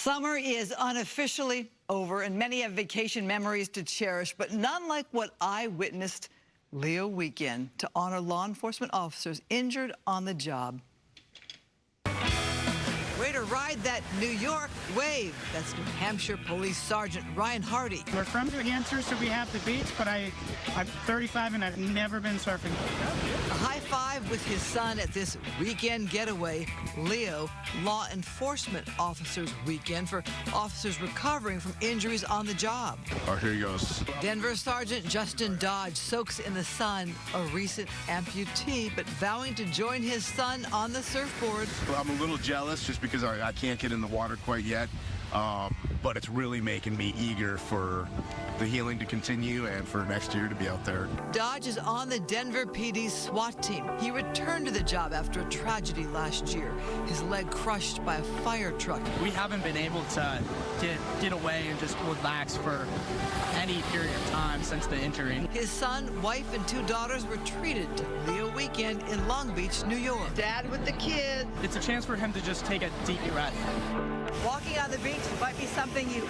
Summer is unofficially over, and many have vacation memories to cherish, but none like what I witnessed Leo weekend to honor law enforcement officers injured on the job. Way to ride that New York wave. That's New Hampshire Police Sergeant Ryan Hardy. We're from New Hampshire, so we have the beach, but I'm 35 and I've never been surfing. A high five with his son at this weekend getaway. Leo, law enforcement officers weekend for officers recovering from injuries on the job. Oh, here he goes. Denver Sergeant Justin Dodge soaks in the sun, a recent amputee, but vowing to join his son on the surfboard. Well, I'm a little jealous just because I can't get in the water quite yet, but it's really making me eager for the healing to continue and for next year to be out there. Dodge is on the Denver PD's SWAT team. He returned to the job after a tragedy last year, his leg crushed by a fire truck. We haven't been able to get away and just relax for any period of time since the injury. His son, wife, and 2 daughters were treated to Leo weekend in Long Beach, New York. Dad with the kids. It's a chance for him to just take a deep breath. Walking on the beach might be something you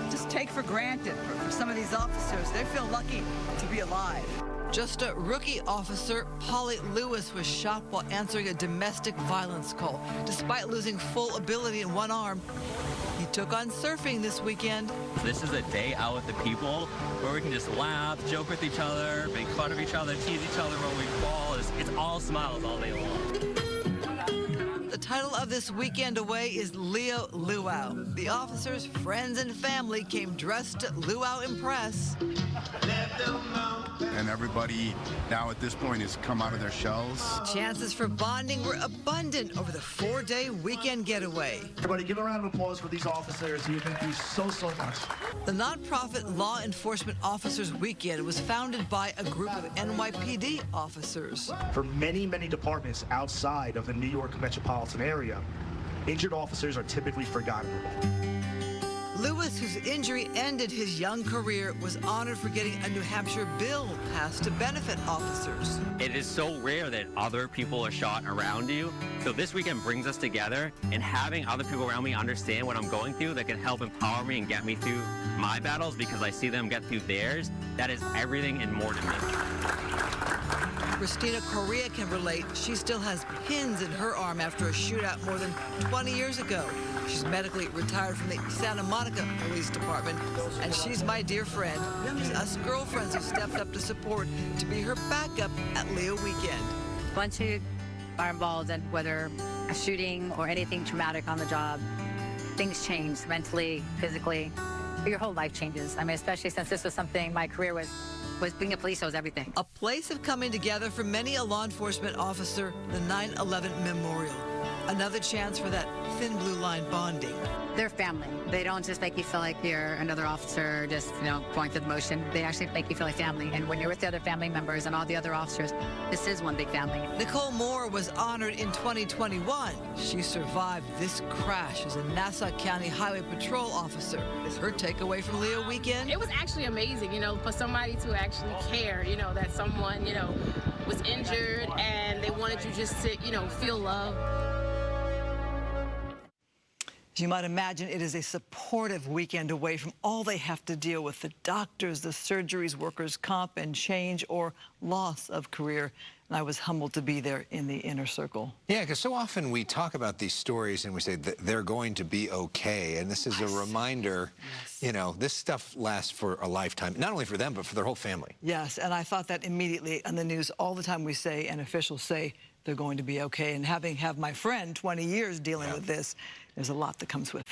just take for granted. For some of these officers, they feel lucky to be alive. Just a rookie officer, Polly Lewis, was shot while answering a domestic violence call. Despite losing full ability in one arm, he took on surfing this weekend. This is a day out with the people where we can just laugh, joke with each other, make fun of each other, tease each other when we fall. It's all smiles all day long. The title of this weekend away is Leo Luau. The officers, friends, and family came dressed to luau impress. And everybody now at this point has come out of their shells. Chances for bonding were abundant over the 4-day weekend getaway. Everybody give a round of applause for these officers who thank you so much. The nonprofit Law Enforcement Officers Weekend was founded by a group of NYPD officers. For many departments outside of the New York metropolitan area, injured officers are typically forgotten. Lewis, whose injury ended his young career, was honored for getting a New Hampshire bill passed to benefit officers. It is so rare that other people are shot around you. So this weekend brings us together, and having other people around me understand what I'm going through that can help empower me and get me through my battles because I see them get through theirs, that is everything and more to me. Christina Correa can relate. She still has pins in her arm after a shootout more than 20 years ago. She's medically retired from the Santa Monica Police Department, and she's my dear friend. She's us girlfriends who stepped up to support to be her backup at Leo weekend. Once you are involved in whether a shooting or anything traumatic on the job, things change mentally, physically. Your whole life changes. I mean, especially since this was something my career was being a police was everything. A place of coming together for many a law enforcement officer, the 9/11 Memorial. Another chance for that thin blue line bonding. They're family. They don't just make you feel like you're another officer, just, going through the motion. They actually make you feel like family. And when you're with the other family members and all the other officers, this is one big family. Nicole Moore was honored in 2021. She survived this crash as a Nassau County Highway Patrol officer. Is her takeaway from Leo weekend? It was actually amazing, for somebody to actually care, that someone, was injured and they wanted you just to, feel love. As you might imagine, it is a supportive weekend away from all they have to deal with, the doctors, the surgeries, workers' comp, and change or loss of career. And I was humbled to be there in the inner circle. Yeah, because so often we talk about these stories and we say that they're going to be okay. And this is a reminder, this stuff lasts for a lifetime, not only for them, but for their whole family. Yes, and I thought that immediately on the news all the time we say, and officials say, they're going to be okay. And having my friend 20 years dealing with this, there's a lot that comes with it.